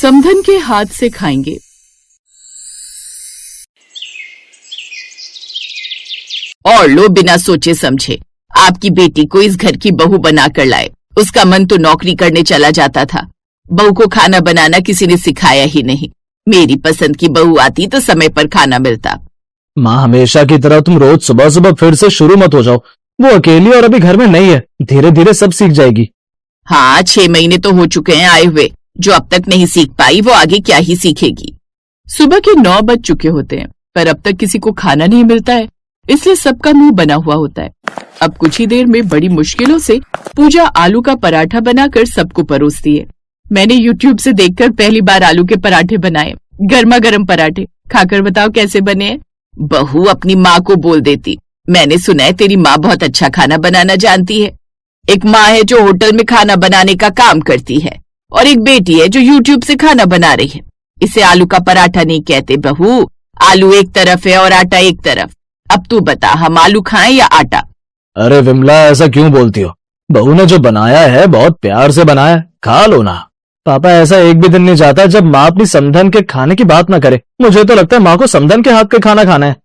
समधन के हाथ से खाएंगे। और लो, बिना सोचे समझे आपकी बेटी को इस घर की बहू बनाकर लाए। उसका मन तो नौकरी करने चला जाता था। बहू को खाना बनाना किसी ने सिखाया ही नहीं। मेरी पसंद की बहू आती तो समय पर खाना मिलता। माँ, हमेशा की तरह तुम रोज सुबह सुबह फिर से शुरू मत हो जाओ। वो अकेली और अभी घर में नहीं है, धीरे धीरे सब सीख जाएगी। हाँ, 6 महीने तो हो चुके हैं आए हुए। जो अब तक नहीं सीख पाई वो आगे क्या ही सीखेगी। सुबह के 9 बज चुके होते हैं, पर अब तक किसी को खाना नहीं मिलता है, इसलिए सबका मुंह बना हुआ होता है। अब कुछ ही देर में बड़ी मुश्किलों से पूजा आलू का पराठा बनाकर सबको परोसती है। मैंने YouTube से देखकर पहली बार आलू के पराठे बनाए। गर्मा गर्म पराठे, खाकर बताओ कैसे बने हैं। बहू अपनी माँ को बोल देती। मैंने सुना है तेरी माँ बहुत अच्छा खाना बनाना जानती है। एक माँ है जो होटल में खाना बनाने का काम करती है, और एक बेटी है जो YouTube से खाना बना रही है। इसे आलू का पराठा नहीं कहते बहू, आलू एक तरफ है और आटा एक तरफ। अब तू बता, हम आलू खाएं या आटा? अरे विमला, ऐसा क्यों बोलती हो? बहू ने जो बनाया है बहुत प्यार से बनाया है, खा लो ना। पापा, ऐसा एक भी दिन नहीं जाता जब माँ अपनी समधन के खाने की बात ना करे। मुझे तो लगता है माँ को समधन के हाथ का खाना खाना है।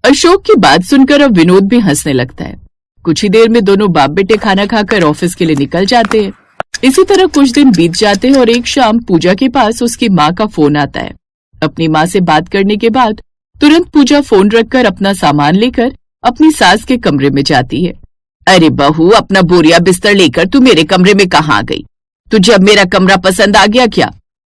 अशोक की बात सुनकर अब विनोद भी हंसने लगता है। कुछ ही देर में दोनों बाप बेटे खाना खाकर ऑफिस के लिए निकल जाते हैं। इसी तरह कुछ दिन बीत जाते हैं और एक शाम पूजा के पास उसकी माँ का फोन आता है। अपनी माँ से बात करने के बाद तुरंत पूजा फोन रखकर अपना सामान लेकर अपनी सास के कमरे में जाती है। अरे बहू, अपना बोरिया बिस्तर लेकर तू मेरे कमरे में कहाँ गई? तुझे अब मेरा कमरा पसंद आ गया क्या?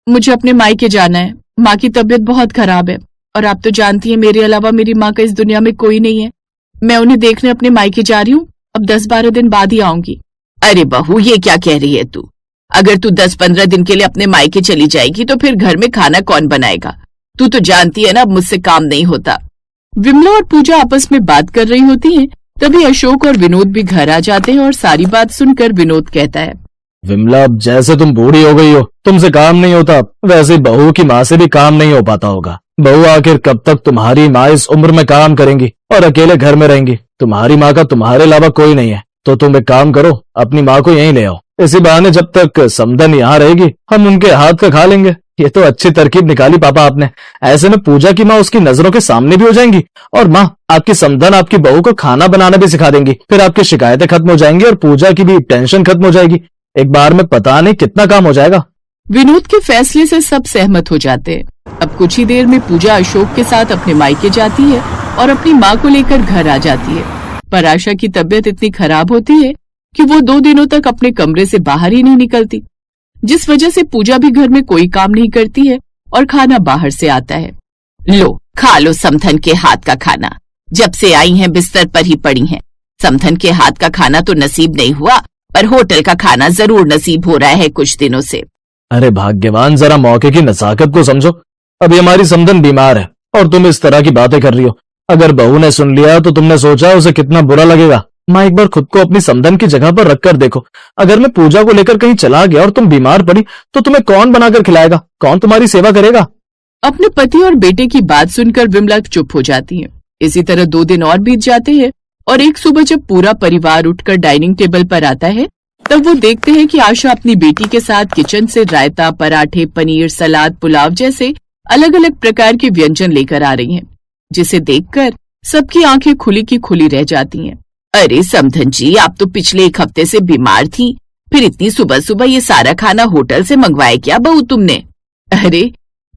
मुझे अपने मायके जाना है। माँ की तबीयत बहुत खराब है और आप तो जानती हैं मेरे अलावा मेरी माँ का इस दुनिया में कोई नहीं है। मैं उन्हें देखने अपने मायके जा रही हूँ। अब 10-12 दिन बाद ही आऊंगी। अरे बहू, ये क्या कह रही है तू? अगर तू 10-15 दिन के लिए अपने मायके चली जाएगी तो फिर घर में खाना कौन बनाएगा? तू तो जानती है ना, अब मुझसे काम नहीं होता। विमला और पूजा आपस में बात कर रही होती हैं, तभी अशोक और विनोद भी घर आ जाते हैं और सारी बात सुनकर विनोद कहता है, विमला, अब जैसे तुम बूढ़ी हो गई हो, तुमसे काम नहीं होता, वैसे बहू की माँ से भी काम नहीं हो पाता होगा। बहू आखिर कब तक तुम्हारी माँ इस उम्र में काम करेंगी और अकेले घर में रहेंगी? तुम्हारी माँ का तुम्हारे अलावा कोई नहीं है। तो तुम एक काम करो, अपनी माँ को यहीं ले आओ। इसी बहाने जब तक समधन यहाँ रहेगी हम उनके हाथ का खा लेंगे। ये तो अच्छी तरकीब निकाली पापा आपने। ऐसे में पूजा की माँ उसकी नजरों के सामने भी हो जाएंगी और माँ आपकी समधन आपकी बहू को खाना बनाना भी सिखा देंगी। फिर आपकी शिकायतें खत्म हो जाएंगी और पूजा की भी टेंशन खत्म हो जाएगी। एक बार में पता नहीं कितना काम हो जाएगा। विनोद के फैसले से सब सहमत हो जाते हैं। अब कुछ ही देर में पूजा अशोक के साथ अपने मायके जाती है और अपनी माँ को लेकर घर आ जाती है। पर आशा की तबीयत इतनी खराब होती है कि वो 2 दिनों तक अपने कमरे से बाहर ही नहीं निकलती, जिस वजह से पूजा भी घर में कोई काम नहीं करती है और खाना बाहर से आता है। लो, खा लो समधन के हाथ का खाना। जब से आई हैं बिस्तर पर ही पड़ी हैं। समधन के हाथ का खाना तो नसीब नहीं हुआ, पर होटल का खाना जरूर नसीब हो रहा है कुछ दिनों से। अरे भाग्यवान, जरा मौके की नजाकत को समझो। अभी हमारी समधन बीमार है और तुम इस तरह की बातें कर रही हो। अगर बहू ने सुन लिया तो तुमने सोचा उसे कितना बुरा लगेगा। माँ, एक बार खुद को अपनी समधन की जगह पर रखकर देखो। अगर मैं पूजा को लेकर कहीं चला गया और तुम बीमार पड़ी तो तुम्हें कौन बनाकर खिलाएगा? कौन तुम्हारी सेवा करेगा? अपने पति और बेटे की बात सुनकर विमला चुप हो जाती है। इसी तरह 2 दिन और बीत जाते हैं और एक सुबह जब पूरा परिवार उठकर डाइनिंग टेबल पर आता है तब वो देखते हैं कि आशा अपनी बेटी के साथ किचन से रायता, पराठे, पनीर, सलाद, पुलाव जैसे अलग अलग प्रकार के व्यंजन लेकर आ रही हैं, जिसे देखकर सबकी आंखें खुली की खुली रह जाती हैं। अरे समधन जी, आप तो पिछले 1 हफ्ते से बीमार थी, फिर इतनी सुबह सुबह ये सारा खाना होटल से मंगवाया क्या बहू तुमने? अरे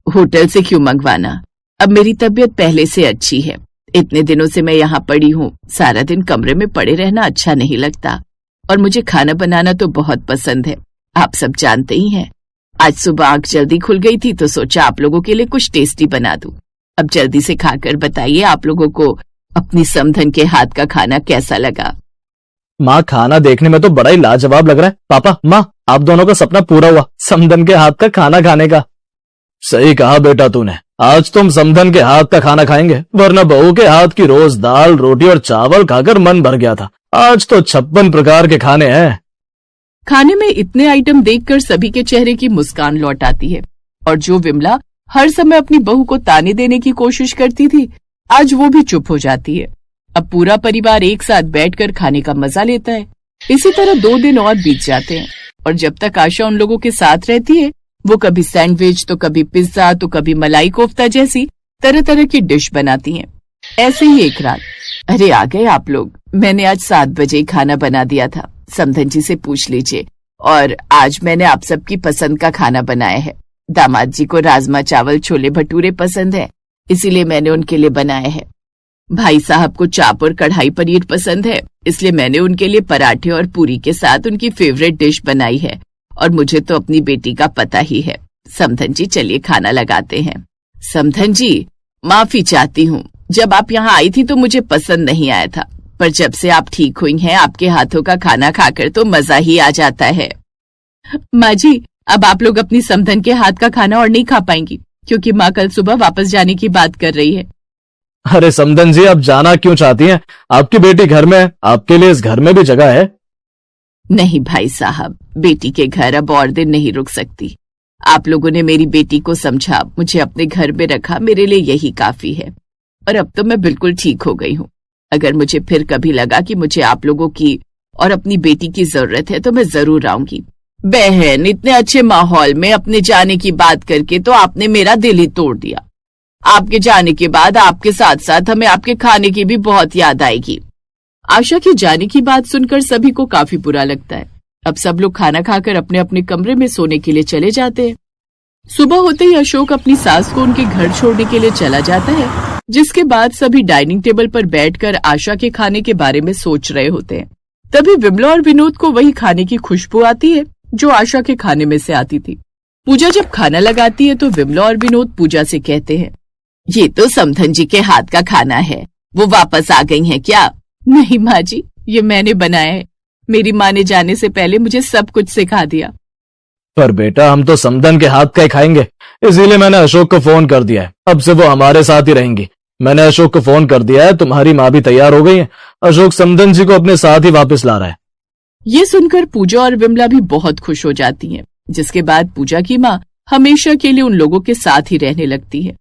होटल से क्यों मंगवाना, अब मेरी तबीयत पहले से अच्छी है। इतने दिनों से मैं यहाँ पड़ी हूँ, सारा दिन कमरे में पड़े रहना अच्छा नहीं लगता और मुझे खाना बनाना तो बहुत पसंद है, आप सब जानते ही हैं। आज सुबह आंख जल्दी खुल गई थी तो सोचा आप लोगों के लिए कुछ टेस्टी बना दूं। अब जल्दी से खाकर बताइए आप लोगों को अपनी समधन के हाथ का खाना कैसा लगा। माँ, खाना देखने में तो बड़ा ही लाजवाब लग रहा है। पापा, माँ, आप दोनों का सपना पूरा हुआ, समधन के हाथ का खाना खाने का। सही कहा बेटा तूने, आज तुम समधन के हाथ का खाना खाएंगे, वरना बहू के हाथ की रोज दाल, रोटी और चावल खाकर मन भर गया था। आज तो 56 प्रकार के खाने हैं। खाने में इतने आइटम देखकर सभी के चेहरे की मुस्कान लौट आती है और जो विमला हर समय अपनी बहू को ताने देने की कोशिश करती थी, आज वो भी चुप हो जाती है। अब पूरा परिवार एक साथ बैठकर खाने का मजा लेता है। इसी तरह 2 दिन और बीत जाते हैं और जब तक आशा उन लोगों के साथ रहती है वो कभी सैंडविच, तो कभी पिज्जा, तो कभी मलाई कोफ्ता जैसी तरह तरह की डिश बनाती हैं। ऐसे ही एक रात, अरे आ गए आप लोग। मैंने आज 7 बजे ही खाना बना दिया था, समधन जी से पूछ लीजिए। और आज मैंने आप सबकी पसंद का खाना बनाया है। दामाद जी को राजमा चावल छोले भटूरे पसंद है, इसीलिए मैंने उनके लिए बनाया है। भाई साहब को चाप और कढ़ाई पनीर पसंद है, इसलिए मैंने उनके लिए पराठे और पूरी के साथ उनकी फेवरेट डिश बनाई है। और मुझे तो अपनी बेटी का पता ही है। समधन जी चलिए खाना लगाते हैं। समधन जी माफी चाहती हूँ, जब आप यहाँ आई थी तो मुझे पसंद नहीं आया था, पर जब से आप ठीक हुई हैं आपके हाथों का खाना खाकर तो मजा ही आ जाता है। माँ जी अब आप लोग अपनी समधन के हाथ का खाना और नहीं खा पाएंगी, क्योंकि माँ कल सुबह वापस जाने की बात कर रही है। अरे समधन जी, आप जाना क्यों चाहती हैं? आपकी बेटी घर में है, आपके लिए इस घर में भी जगह है। नहीं भाई साहब, बेटी के घर अब और दिन नहीं रुक सकती। आप लोगों ने मेरी बेटी को समझा, मुझे अपने घर में रखा, मेरे लिए यही काफी है। और अब तो मैं बिल्कुल ठीक हो गई हूँ। अगर मुझे फिर कभी लगा कि मुझे आप लोगों की और अपनी बेटी की जरूरत है तो मैं जरूर आऊंगी। बहन, इतने अच्छे माहौल में अपने जाने की बात करके तो आपने मेरा दिल ही तोड़ दिया। आपके जाने के बाद आपके साथ साथ हमें आपके खाने की भी बहुत याद आएगी। आशा के जाने की बात सुनकर सभी को काफी बुरा लगता है। अब सब लोग खाना खाकर अपने अपने कमरे में सोने के लिए चले जाते हैं। सुबह होते ही अशोक अपनी सास को उनके घर छोड़ने के लिए चला जाता है, जिसके बाद सभी डाइनिंग टेबल पर बैठकर आशा के खाने के बारे में सोच रहे होते हैं। तभी विमला और विनोद को वही खाने की खुशबू आती है जो आशा के खाने में से आती थी। पूजा जब खाना लगाती है तो विमला और विनोद पूजा से कहते हैं, ये तो समधन जी के हाथ का खाना है, वो वापस आ गई हैं क्या? नहीं माँ जी, ये मैंने बनाया है। मेरी माँ ने जाने से पहले मुझे सब कुछ सिखा दिया। पर बेटा, हम तो समधन के हाथ का ही खाएंगे, इसीलिए मैंने अशोक को फोन कर दिया है। अब से वो हमारे साथ ही रहेंगी। मैंने अशोक को फोन कर दिया है, तुम्हारी माँ भी तैयार हो गई है। अशोक समधन जी को अपने साथ ही वापस ला रहा है। ये सुनकर पूजा और विमला भी बहुत खुश हो जाती हैं, जिसके बाद पूजा की माँ हमेशा के लिए उन लोगों के साथ ही रहने लगती है।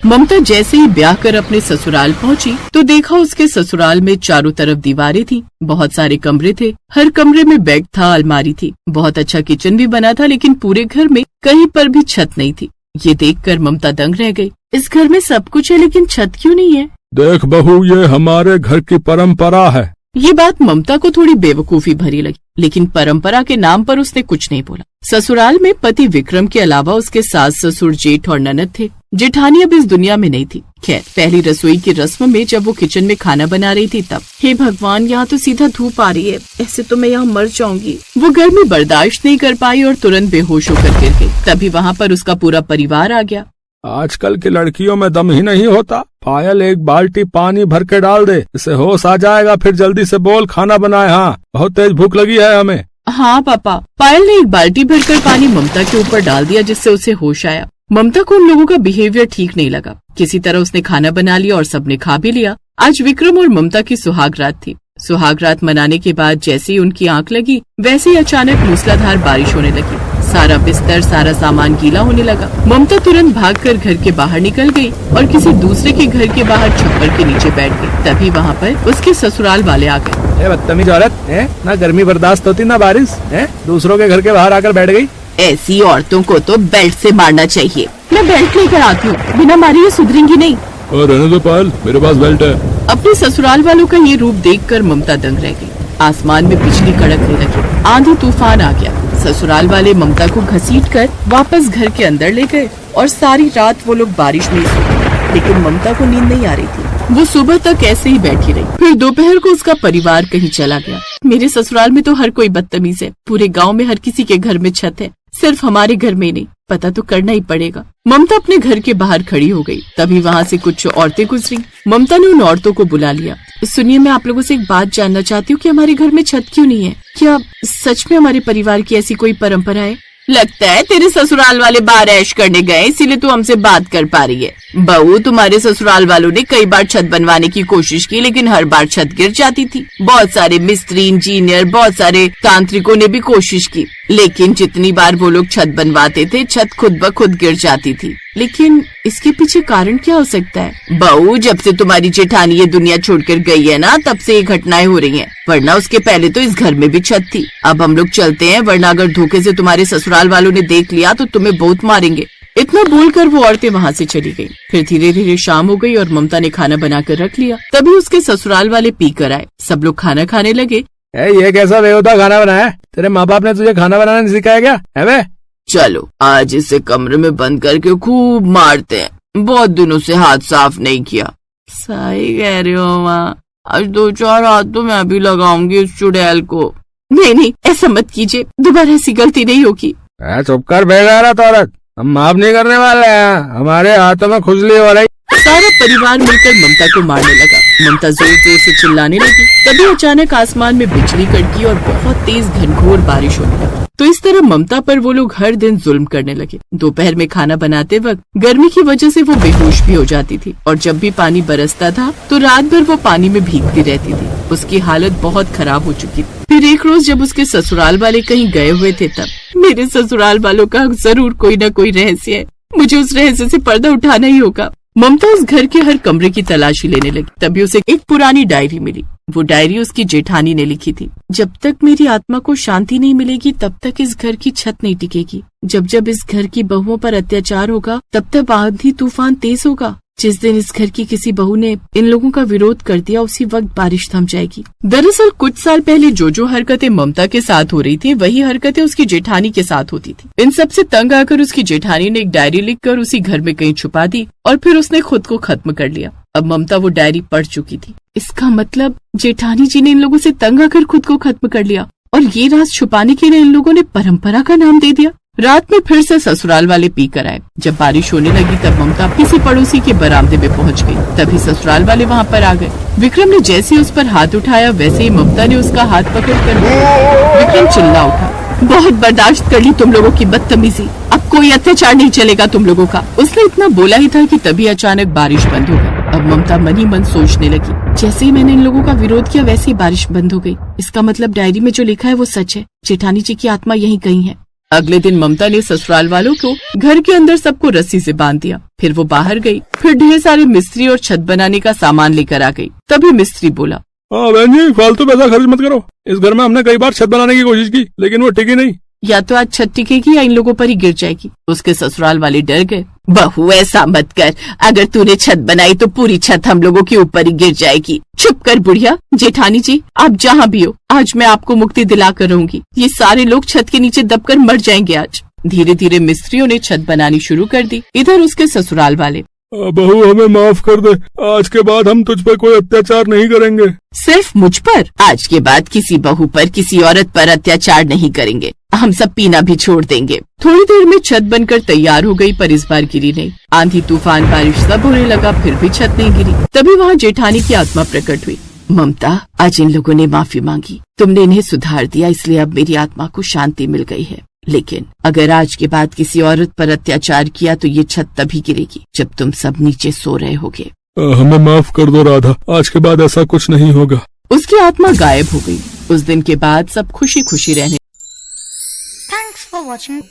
ममता जैसे ही ब्याह कर अपने ससुराल पहुंची तो देखा उसके ससुराल में चारों तरफ दीवारें थी, बहुत सारे कमरे थे, हर कमरे में बेड था, अलमारी थी, बहुत अच्छा किचन भी बना था, लेकिन पूरे घर में कहीं पर भी छत नहीं थी। ये देखकर ममता दंग रह गई। इस घर में सब कुछ है लेकिन छत क्यों नहीं है? देख बहू, ये हमारे घर की परंपरा है। ये बात ममता को थोड़ी बेवकूफी भरी लगी, लेकिन परंपरा के नाम पर उसने कुछ नहीं बोला। ससुराल में पति विक्रम के अलावा उसके सास ससुर जेठ और ननद थे। जेठानी अब इस दुनिया में नहीं थी। खैर, पहली रसोई की रस्म में जब वो किचन में खाना बना रही थी तब, हे भगवान, यहाँ तो सीधा धूप आ रही है, ऐसे तो मैं यहाँ मर जाऊंगी। वो गर्मी बर्दाश्त नहीं कर पाई और तुरंत बेहोश होकर गिर गई। तभी वहाँ पर उसका पूरा परिवार आ गया। आजकल की लड़कियों में दम ही नहीं होता। पायल, एक बाल्टी पानी भर के डाल दे, इससे होश आ जाएगा। फिर जल्दी से बोल, खाना बनाए। हाँ, बहुत तेज भूख लगी है हमें। हाँ पापा। पायल ने एक बाल्टी भरकर पानी ममता के ऊपर डाल दिया, जिससे उसे होश आया। ममता को उन लोगों का बिहेवियर ठीक नहीं लगा। किसी तरह उसने खाना बना लिया और सबने खा भी लिया। आज विक्रम और ममता की सुहाग रात थी। सुहाग रात मनाने के बाद जैसे ही उनकी आंख लगी, वैसे ही अचानक मूसलाधार बारिश होने लगी। सारा बिस्तर, सारा सामान गीला होने लगा। ममता तुरंत भागकर घर के बाहर निकल गई और किसी दूसरे के घर के बाहर छप्पर के नीचे बैठ गई। तभी वहाँ पर उसके ससुराल वाले आ गए। बदतमीज औरत है, ना गर्मी बर्दाश्त होती ना बारिश है, दूसरों के घर के बाहर आकर बैठ गई। ऐसी औरतों को तो बेल्ट से मारना चाहिए। मैं बेल्ट लेकर आती हूँ, बिना मारी ये सुधरेंगी नहीं। रहने दो पायल, मेरे पास बेल्ट है। अपने ससुराल वालों का ये रूप देखकर ममता दंग रह गई। आसमान में बिजली कड़कने लगी, आंधी तूफान आ गया। ससुराल वाले ममता को घसीटकर वापस घर के अंदर ले गए और सारी रात वो लोग बारिश में सोए। लेकिन ममता को नींद नहीं आ रही थी। वो सुबह तक ऐसे ही बैठी रही। फिर दोपहर को उसका परिवार कहीं चला गया। मेरे ससुराल में तो हर कोई बदतमीज है। पूरे गांव में हर किसी के घर में छत है, सिर्फ हमारे घर में नहीं। पता तो करना ही पड़ेगा। ममता अपने घर के बाहर खड़ी हो गई। तभी वहाँ से कुछ औरतें गुजरी। ममता ने उन औरतों को बुला लिया। सुनिए, मैं आप लोगों से एक बात जानना चाहती हूँ कि हमारे घर में छत क्यों नहीं है? क्या सच में हमारे परिवार की ऐसी कोई परंपरा है? लगता है तेरे ससुराल वाले बाहर ऐश करने गए, इसीलिए तू हमसे बात कर पा रही है। बहू, तुम्हारे ससुराल वालों ने कई बार छत बनवाने की कोशिश की, लेकिन हर बार छत गिर जाती थी। बहुत सारे मिस्त्री, इंजीनियर, बहुत सारे तांत्रिकों ने भी कोशिश की, लेकिन जितनी बार वो लोग छत बनवाते थे छत खुद ब खुद गिर जाती थी। लेकिन इसके पीछे कारण क्या हो सकता है? बहू, जब से तुम्हारी जेठानी ये दुनिया छोड़कर गई है ना, तब से ये घटनाएं हो रही हैं। वरना उसके पहले तो इस घर में भी छत थी। अब हम लोग चलते हैं, वरना अगर धोखे से तुम्हारे ससुराल वालों ने देख लिया तो तुम्हें बहुत मारेंगे। इतना बोलकर वो औरतें वहाँ से चली गयी। फिर धीरे धीरे शाम हो गई और ममता ने खाना बनाकर रख लिया। तभी उसके ससुराल वाले पी कर आए। सब लोग खाना खाने लगे। ये कैसा बेहुदा खाना बनाया? तेरे माँ बाप ने तुझे खाना बनाना नहीं सिखाया क्या? है बे? चलो आज इसे कमरे में बंद करके खूब मारते हैं, बहुत दिनों से हाथ साफ नहीं किया। सही कह रही हो माँ, आज 2-4 हाथ तो मैं भी लगाऊंगी उस चुड़ैल को। नहीं, ऐसा मत कीजिए, दोबारा ऐसी गलती नहीं होगी। चुप कर बेगैरत औरत, हम माफ नहीं करने वाले हैं, हमारे हाथों में खुजली हो रही। सारा परिवार मिलकर ममता को मारने लगा। ममता जोर जोर से चिल्लाने लगी। तभी अचानक आसमान में बिजली कड़की और बहुत तेज घनघोर बारिश होने लगी। तो इस तरह ममता पर वो लोग हर दिन जुल्म करने लगे। दोपहर में खाना बनाते वक्त गर्मी की वजह से वो बेहोश भी हो जाती थी और जब भी पानी बरसता था तो रात भर वो पानी में भीगती रहती थी। उसकी हालत बहुत खराब हो चुकी थी। फिर एक रोज जब उसके ससुराल वाले कहीं गए हुए थे, तब मेरे ससुराल वालों का जरूर कोई न कोई रहस्य है, मुझे उस रहस्य से पर्दा उठाना ही होगा। ममता उस घर के हर कमरे की तलाशी लेने लगी। तभी उसे एक पुरानी डायरी मिली। वो डायरी उसकी जेठानी ने लिखी थी। जब तक मेरी आत्मा को शांति नहीं मिलेगी तब तक इस घर की छत नहीं टिकेगी। जब जब इस घर की बहुओं पर अत्याचार होगा तब तक आंधी तूफान तेज होगा। जिस दिन इस घर की किसी बहू ने इन लोगों का विरोध कर दिया उसी वक्त बारिश थम जाएगी। दरअसल कुछ साल पहले जो हरकतें ममता के साथ हो रही थी वही हरकतें उसकी जेठानी के साथ होती थी। इन सब से तंग आकर उसकी जेठानी ने एक डायरी लिखकर उसी घर में कहीं छुपा दी और फिर उसने खुद को खत्म कर लिया। अब ममता वो डायरी पढ़ चुकी थी। इसका मतलब जेठानी जी ने इन लोगों से तंग आकर खुद को खत्म कर लिया और ये राज छुपाने के लिए इन लोगों ने परंपरा का नाम दे दिया। रात में फिर से ससुराल वाले पी कर आए। जब बारिश होने लगी तब ममता किसी पड़ोसी के बरामदे में पहुंच गई। तभी ससुराल वाले वहां पर आ गए। विक्रम ने जैसे उस पर हाथ उठाया वैसे ही ममता ने उसका हाथ पकड़कर विक्रम चिल्ला उठा, बहुत बर्दाश्त कर ली तुम लोगों की बदतमीजी, अब कोई अत्याचार नहीं चलेगा तुम लोगों का। उसने इतना बोला ही था कि तभी अचानक बारिश बंद हो गई। अब ममता मन ही मन सोचने लगी, जैसे ही मैंने इन लोगों का विरोध किया वैसे ही बारिश बंद हो गई। इसका मतलब डायरी में जो लिखा है वो सच है। जेठानी जी की आत्मा यहीं कहीं है। अगले दिन ममता ने ससुराल वालों को घर के अंदर सबको रस्सी से बांध दिया। फिर वो बाहर गई। फिर ढेर सारे मिस्त्री और छत बनाने का सामान लेकर आ गई। तभी मिस्त्री बोला, बहन जी, फालतू पैसा खर्च मत करो। इस घर में हमने कई बार छत बनाने की कोशिश की लेकिन वो टिकी नहीं। या तो आज छत टिकेगी या इन लोगों पर ही गिर जाएगी। उसके ससुराल वाले डर गए। बहू ऐसा मत कर, अगर तूने छत बनाई तो पूरी छत हम लोगों के ऊपर ही गिर जाएगी। चुप कर बुढ़िया। जेठानी जी आप जहाँ भी हो आज मैं आपको मुक्ति दिला कर रहूंगी। ये सारे लोग छत के नीचे दबकर मर जाएंगे आज। धीरे धीरे मिस्त्रियों ने छत बनानी शुरू कर दी। इधर उसके ससुराल वाले, बहू हमें माफ कर दे, आज के बाद हम तुझ पर कोई अत्याचार नहीं करेंगे। सिर्फ मुझ पर? आज के बाद किसी बहू पर किसी औरत पर अत्याचार नहीं करेंगे। हम सब पीना भी छोड़ देंगे। थोड़ी देर में छत बनकर तैयार हो गई पर इस बार गिरी नहीं। आंधी तूफान बारिश सब होने लगा फिर भी छत नहीं गिरी। तभी वहाँ जेठानी की आत्मा प्रकट हुई। ममता आज इन लोगों ने माफी मांगी, तुमने इन्हें सुधार दिया इसलिए अब मेरी आत्मा को शांति मिल गई है। लेकिन अगर आज के बाद किसी औरत पर अत्याचार किया तो ये छत तभी गिरेगी जब तुम सब नीचे सो रहे होगे। हमें माफ कर दो राधा, आज के बाद ऐसा कुछ नहीं होगा। उसकी आत्मा गायब हो गई। उस दिन के बाद सब खुशी खुशी रहने। Thanks for watching.